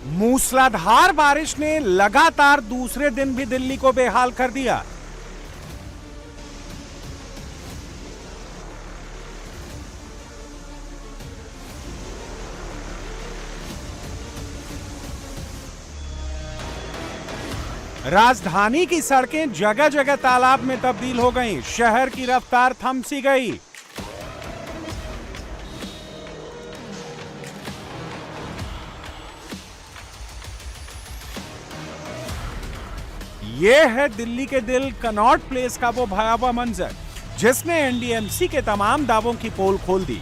मूसलाधार बारिश ने लगातार दूसरे दिन भी दिल्ली को बेहाल कर दिया। राजधानी की सड़कें जगह जगह तालाब में तब्दील हो गईं। शहर की रफ्तार थम सी गई। यह है दिल्ली के दिल कनॉट प्लेस का वो भयावह मंजर जिसने एनडीएमसी के तमाम दावों की पोल खोल दी।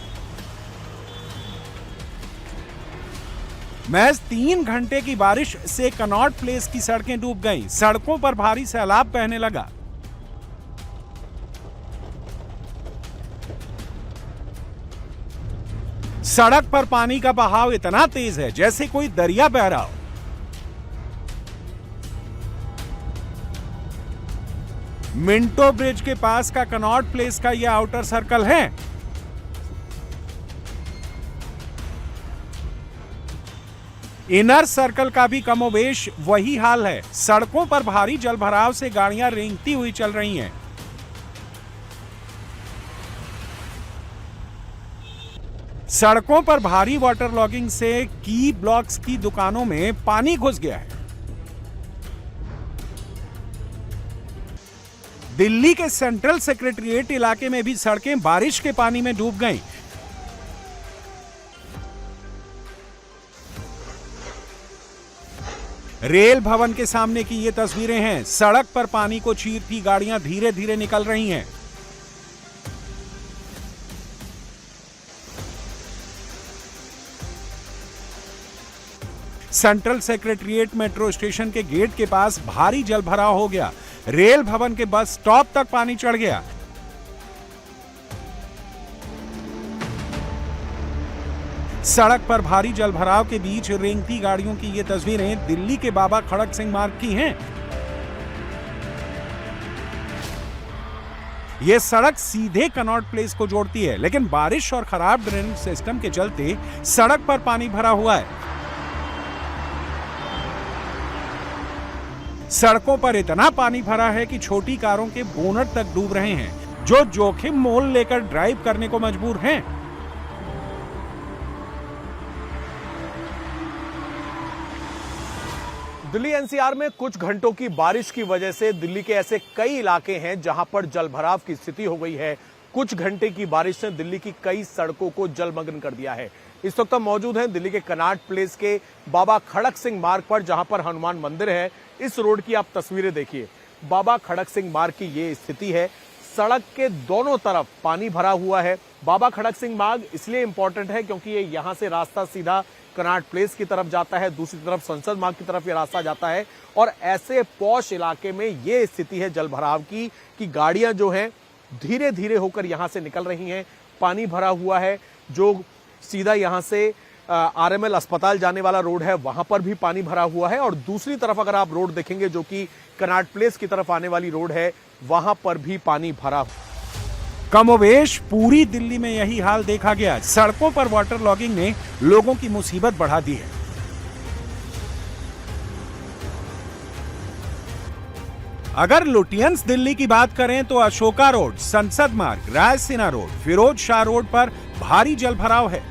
महज 3 घंटे की बारिश से कनॉट प्लेस की सड़कें डूब गईं। सड़कों पर भारी सैलाब बहने लगा। सड़क पर पानी का बहाव इतना तेज है जैसे कोई दरिया बह रहा हो। मिंटो ब्रिज के पास का कनॉट प्लेस का यह आउटर सर्कल है। इनर सर्कल का भी कमोवेश वही हाल है। सड़कों पर भारी जलभराव से गाड़ियां रेंगती हुई चल रही हैं। सड़कों पर भारी वाटर लॉगिंग से की ब्लॉक्स की दुकानों में पानी घुस गया है। दिल्ली के सेंट्रल सेक्रेटेरिएट इलाके में भी सड़कें बारिश के पानी में डूब गईं। रेल भवन के सामने की ये तस्वीरें हैं। सड़क पर पानी को चीरती गाड़ियां धीरे धीरे निकल रही हैं। सेंट्रल सेक्रेटेरिएट मेट्रो स्टेशन के गेट के पास भारी जलभराव हो गया। रेल भवन के बस स्टॉप तक पानी चढ़ गया। सड़क पर भारी जलभराव के बीच रेंगती गाड़ियों की ये तस्वीरें दिल्ली के बाबा खड़क सिंह मार्ग की हैं। ये सड़क सीधे कनॉट प्लेस को जोड़ती है, लेकिन बारिश और खराब ड्रेनेज सिस्टम के चलते सड़क पर पानी भरा हुआ है। सड़कों पर इतना पानी भरा है कि छोटी कारों के बोनट तक डूब रहे हैं, जो जोखिम मोल लेकर ड्राइव करने को मजबूर हैं। दिल्ली एनसीआर में कुछ घंटों की बारिश की वजह से दिल्ली के ऐसे कई इलाके हैं जहां पर जलभराव की स्थिति हो गई है। कुछ घंटे की बारिश ने दिल्ली की कई सड़कों को जलमग्न कर दिया है। इस वक्त हम मौजूद हैं दिल्ली के कनॉट प्लेस के बाबा खड़क सिंह मार्ग पर, जहां पर हनुमान मंदिर है। इस रोड की आप तस्वीरें देखिए। बाबा खड़क सिंह मार्ग की ये स्थिति है। सड़क के दोनों तरफ पानी भरा हुआ है। बाबा खड़क सिंह मार्ग इसलिए इंपॉर्टेंट है क्योंकि ये यहां से रास्ता सीधा कनॉट प्लेस की तरफ जाता है, दूसरी तरफ संसद मार्ग की तरफ ये रास्ता जाता है। और ऐसे पॉश इलाके में ये स्थिति है जलभराव की कि गाड़ियां जो हैं धीरे धीरे होकर यहां से निकल रही हैं। पानी भरा हुआ है। जो सीधा यहां से आरएमएल अस्पताल जाने वाला रोड है वहां पर भी पानी भरा हुआ है। और दूसरी तरफ अगर आप रोड देखेंगे जो कि कनॉट प्लेस की तरफ आने वाली रोड है, वहां पर भी पानी भरा। कमोवेश पूरी दिल्ली में यही हाल देखा गया। सड़कों पर वाटर लॉगिंग ने लोगों की मुसीबत बढ़ा दी है। अगर लुटियंस दिल्ली की बात करें तो अशोका रोड, संसद मार्ग, रायसीना रोड, फिरोज शाह रोड पर भारी जलभराव है।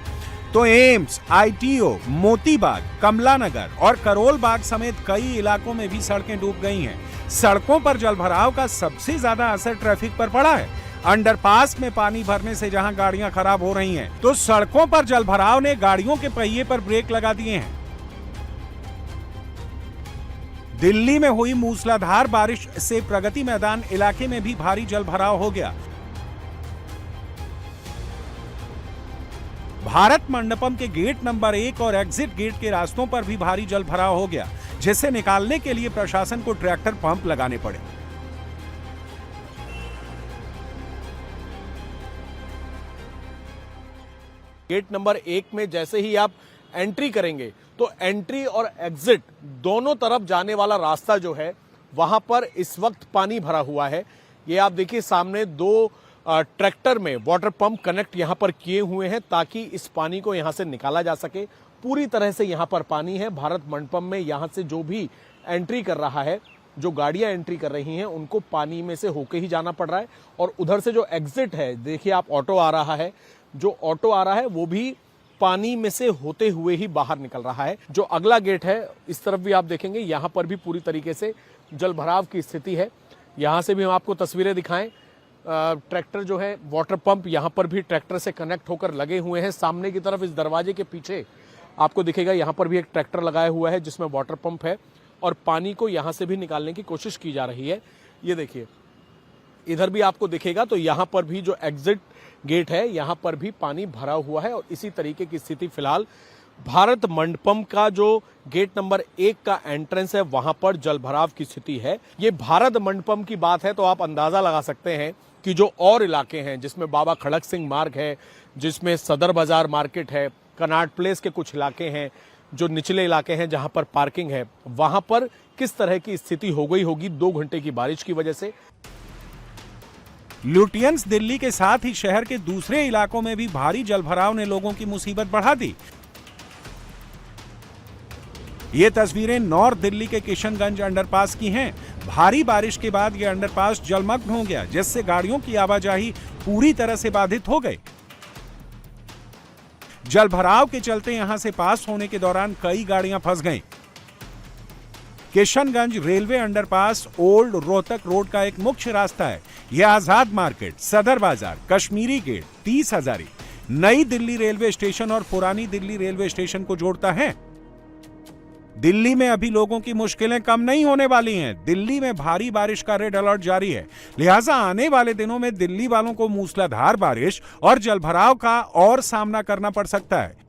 तो एम्स, आईटीओ, मोती बाग, कमला नगर और करोल बाग समेत कई इलाकों में भी सड़कें डूब गई हैं। सड़कों पर जलभराव का सबसे ज्यादा असर ट्रैफिक पर पड़ा है। अंडरपास में पानी भरने से जहां गाड़ियां खराब हो रही हैं, तो सड़कों पर जलभराव ने गाड़ियों के पहिए पर ब्रेक लगा दिए हैं। दिल्ली में हुई मूसलाधार बारिश से प्रगति मैदान इलाके में भी भारी जलभराव हो गया। भारत मंडपम के गेट नंबर 1 और एग्जिट गेट के रास्तों पर भी भारी जलभराव हो गया, जिसे निकालने के लिए प्रशासन को ट्रैक्टर पंप लगाने पड़े। गेट नंबर 1 में जैसे ही आप एंट्री करेंगे तो एंट्री और एग्जिट दोनों तरफ जाने वाला रास्ता जो है वहां पर इस वक्त पानी भरा हुआ है। ये आप देखिए सामने 2 ट्रैक्टर में वाटर पंप कनेक्ट यहां पर किए हुए हैं ताकि इस पानी को यहां से निकाला जा सके। पूरी तरह से यहां पर पानी है। भारत मंडपम में यहां से जो भी एंट्री कर रहा है, जो गाड़ियां एंट्री कर रही हैं, उनको पानी में से होके ही जाना पड़ रहा है। और उधर से जो एग्जिट है, देखिए आप, ऑटो आ रहा है, जो ऑटो आ रहा है वो भी पानी में से होते हुए ही बाहर निकल रहा है। जो अगला गेट है, इस तरफ भी आप देखेंगे, यहां पर भी पूरी तरीके से जल भराव की स्थिति है। यहां से भी हम आपको तस्वीरें दिखाएं। ट्रैक्टर जो है, वाटर पंप यहां पर भी ट्रैक्टर से कनेक्ट होकर लगे हुए हैं। सामने की तरफ इस दरवाजे के पीछे आपको दिखेगा, यहां पर भी एक ट्रैक्टर लगाया हुआ है जिसमें वाटर पंप है और पानी को यहां से भी निकालने की कोशिश की जा रही है। ये देखिए, इधर भी आपको दिखेगा, तो यहां पर भी जो एग्जिट गेट है, यहां पर भी पानी भरा हुआ है। और इसी तरीके की स्थिति फिलहाल भारत मंडपम का जो गेट नंबर 1 का एंट्रेंस है, वहां पर जल भराव की स्थिति है। ये भारत मंडपम की बात है, तो आप अंदाजा लगा सकते हैं कि जो और इलाके हैं, जिसमें बाबा खड़क सिंह मार्ग है, जिसमें सदर बाजार मार्केट है, कनाट प्लेस के कुछ इलाके हैं, जो निचले इलाके हैं जहां पर पार्किंग है, वहां पर किस तरह की स्थिति हो गई होगी 2 घंटे की बारिश की वजह से। लुटियंस दिल्ली के साथ ही शहर के दूसरे इलाकों में भी भारी जलभराव ने लोगों की मुसीबत बढ़ा दी। ये तस्वीरें नॉर्थ दिल्ली के किशनगंज अंडरपास की हैं। भारी बारिश के बाद यह अंडरपास जलमग्न हो गया, जिससे गाड़ियों की आवाजाही पूरी तरह से बाधित हो गई। जलभराव के चलते यहां से पास होने के दौरान कई गाड़ियां फंस गईं। Kishanganj railway underpass old Rohtak road का एक मुख्य रास्ता है। यह आजाद मार्केट, सदर बाजार, कश्मीरी गेट, 30 हजारी, नई दिल्ली रेलवे स्टेशन और पुरानी दिल्ली रेलवे स्टेशन को जोड़ता है। दिल्ली में अभी लोगों की मुश्किलें कम नहीं होने वाली हैं। दिल्ली में भारी बारिश का रेड अलर्ट जारी है, लिहाजा आने वाले दिनों में दिल्ली वालों को मूसलाधार बारिश और जलभराव का और सामना करना पड़ सकता है।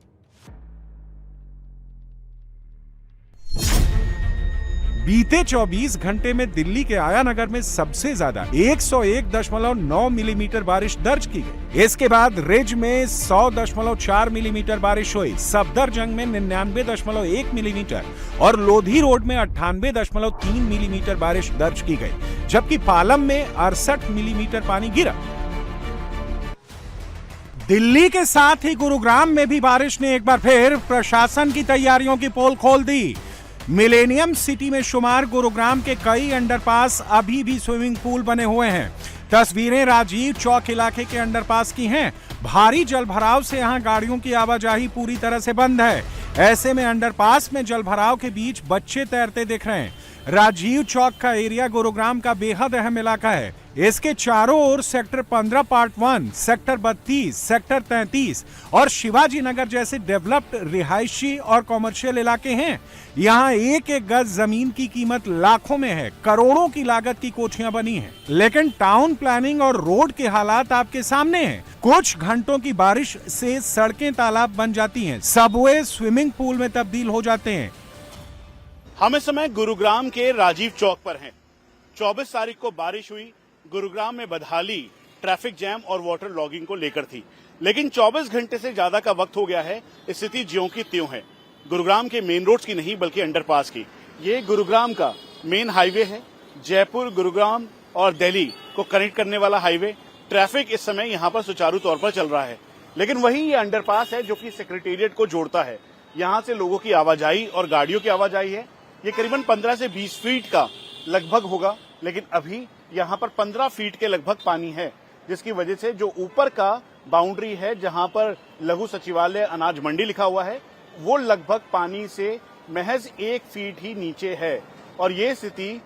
बीते 24 घंटे में दिल्ली के आयानगर में सबसे ज्यादा 101.9 मिलीमीटर बारिश दर्ज की गई। इसके बाद रिज में 100.4 मिलीमीटर बारिश हुई, सफदरजंग में 99.1 मिलीमीटर और लोधी रोड में 98.3 मिलीमीटर बारिश दर्ज की गई, जबकि पालम में 68 मिलीमीटर पानी गिरा। दिल्ली के साथ ही गुरुग्राम में भी बारिश ने एक बार फिर प्रशासन की तैयारियों की पोल खोल दी। मिलेनियम सिटी में शुमार गुरुग्राम के कई अंडरपास अभी भी स्विमिंग पूल बने हुए हैं। तस्वीरें राजीव चौक इलाके के अंडरपास की हैं। भारी जलभराव से यहां गाड़ियों की आवाजाही पूरी तरह से बंद है। ऐसे में अंडरपास में जलभराव के बीच बच्चे तैरते दिख रहे हैं। राजीव चौक का एरिया गुरुग्राम का बेहद अहम इलाका है। इसके चारों ओर सेक्टर 15 पार्ट 1, सेक्टर 32, सेक्टर 33 और शिवाजी नगर जैसे डेवलप्ड रिहायशी और कॉमर्शियल इलाके हैं। यहाँ एक एक गज जमीन की कीमत लाखों में है। करोड़ों की लागत की कोठियां बनी हैं। लेकिन टाउन प्लानिंग और रोड के हालात आपके सामने हैं। कुछ घंटों की बारिश से सड़कें तालाब बन जाती हैं, सबवे स्विमिंग पूल में तब्दील हो जाते हैं। हम इस समय गुरुग्राम के राजीव चौक पर हैं। 24 तारीख को बारिश हुई। गुरुग्राम में बदहाली, ट्रैफिक जैम और वाटर लॉगिंग को लेकर थी, लेकिन 24 घंटे से ज्यादा का वक्त हो गया है। स्थिति ज्यों की त्यों है। गुरुग्राम के मेन रोड्स की नहीं बल्कि अंडरपास की। ये गुरुग्राम का मेन हाईवे है, जयपुर, गुरुग्राम और दिल्ली को कनेक्ट करने वाला हाईवे। ट्रैफिक इस समय यहाँ पर सुचारू तौर पर चल रहा है, लेकिन वही ये अंडरपास है जो कि सेक्रेटेरिएट को जोड़ता है। यहाँ से लोगों की आवाजाही और गाड़ियों की आवाजाही है। ये करीबन 15 से 20 फीट का लगभग होगा, लेकिन अभी यहाँ पर 15 फीट के लगभग पानी है, जिसकी वजह से जो ऊपर का बाउंड्री है जहाँ पर लघु सचिवालय अनाज मंडी लिखा हुआ है, वो लगभग पानी से महज 1 फीट ही नीचे है। और ये स्थिति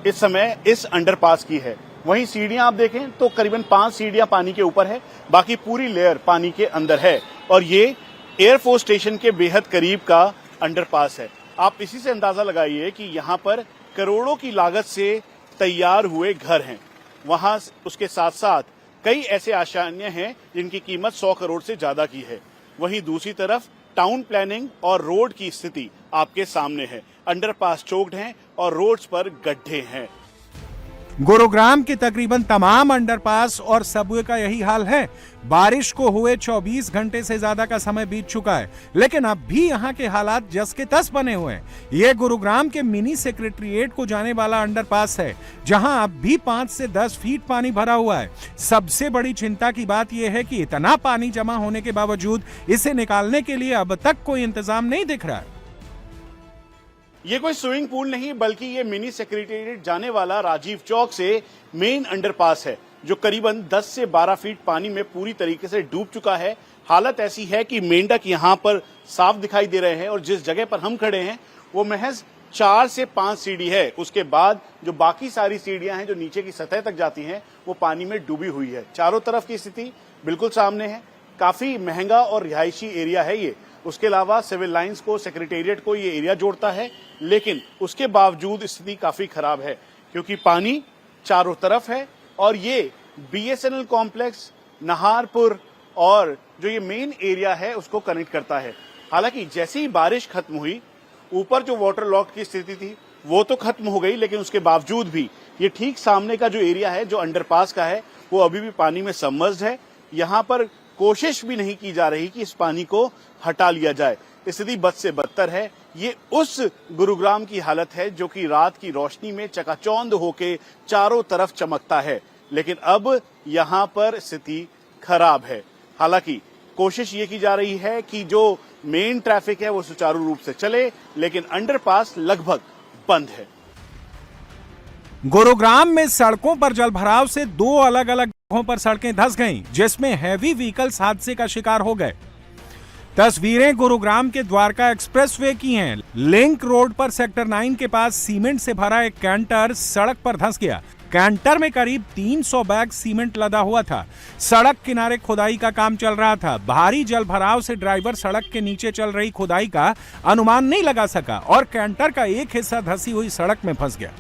इस समय इस अंडरपास की है। वहीं सीढ़ियां आप देखें तो करीबन 5 सीढ़ियां पानी के ऊपर है, बाकी पूरी लेयर पानी के अंदर है। और ये एयरफोर्स स्टेशन के बेहद करीब का अंडरपास है। आप इसी से अंदाजा लगाइए कि यहाँ पर करोड़ों की लागत से तैयार हुए घर हैं। वहां उसके साथ साथ कई ऐसे आशाएं हैं जिनकी कीमत 100 करोड़ से ज्यादा की है। वहीं दूसरी तरफ टाउन प्लानिंग और रोड की स्थिति आपके सामने है। अंडरपास चोक्ड हैं और रोड्स पर गड्ढे हैं। गुरुग्राम के तकरीबन तमाम अंडरपास और सबवे का यही हाल है। बारिश को हुए 24 घंटे से ज्यादा का समय बीत चुका है, लेकिन अब भी यहाँ के हालात जस के तस बने हुए हैं। ये गुरुग्राम के मिनी सेक्रेटरिएट को जाने वाला अंडरपास है, जहां अब भी 5 से 10 फीट पानी भरा हुआ है। सबसे बड़ी चिंता की बात यह है कि इतना पानी जमा होने के बावजूद इसे निकालने के लिए अब तक कोई इंतजाम नहीं दिख रहा है। ये कोई स्विमिंग पूल नहीं बल्कि ये मिनी सेक्रेटेरिएट जाने वाला राजीव चौक से मेन अंडरपास है, जो करीबन 10 से 12 फीट पानी में पूरी तरीके से डूब चुका है। हालत ऐसी है कि मेंढक यहाँ पर साफ दिखाई दे रहे हैं और जिस जगह पर हम खड़े हैं वो महज 4 से 5 सीढ़ी है। उसके बाद जो बाकी सारी सीढ़ियां हैं जो नीचे की सतह तक जाती हैं वो पानी में डूबी हुई है। चारों तरफ की स्थिति बिल्कुल सामने है। काफी महंगा और रिहायशी एरिया है ये। उसके अलावा सिविल लाइंस को, सेक्रेटेरिएट को ये एरिया जोड़ता है, लेकिन उसके बावजूद स्थिति काफी खराब है क्योंकि पानी चारों तरफ है और ये बीएसएनएल कॉम्प्लेक्स, नहारपुर और जो ये मेन एरिया है उसको कनेक्ट करता है। हालांकि जैसे ही बारिश खत्म हुई, ऊपर जो वाटर लॉक की स्थिति थी वो तो खत्म हो गई, लेकिन उसके बावजूद भी ये ठीक सामने का जो एरिया है, जो अंडरपास का है, वो अभी भी पानी में सबमर्ज्ड है। यहाँ पर कोशिश भी नहीं की जा रही कि इस पानी को हटा लिया जाए। स्थिति बद से बदतर है। ये उस गुरुग्राम की हालत है जो कि रात की रोशनी में चकाचौंध होके चारों तरफ चमकता है, लेकिन अब यहाँ पर स्थिति खराब है। हालांकि कोशिश ये की जा रही है कि जो मेन ट्रैफिक है वो सुचारू रूप से चले, लेकिन अंडरपास लगभग बंद है। गुरुग्राम में सड़कों पर जलभराव से 2 अलग-अलग जगहों पर सड़कें धंस गईं, जिसमें हैवी व्हीकल्स हादसे का शिकार हो गए। तस्वीरें गुरुग्राम के द्वारका एक्सप्रेसवे की हैं। लिंक रोड पर सेक्टर 9 के पास सीमेंट से भरा एक कैंटर सड़क पर धंस गया। कैंटर में करीब 300 बैग सीमेंट लदा हुआ था। सड़क किनारे खुदाई का काम चल रहा था। भारी जलभराव से ड्राइवर सड़क के नीचे चल रही खुदाई का अनुमान नहीं लगा सका और कैंटर का एक हिस्सा धंसी हुई सड़क में फंस गया।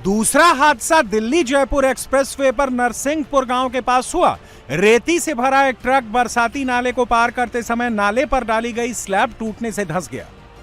दूसरा हादसा दिल्ली जयपुर एक्सप्रेसवे पर नरसिंहपुर गांव के पास हुआ। रेती से भरा एक ट्रक बरसाती नाले को पार करते समय नाले पर डाली गई स्लैब टूटने से धंस गया।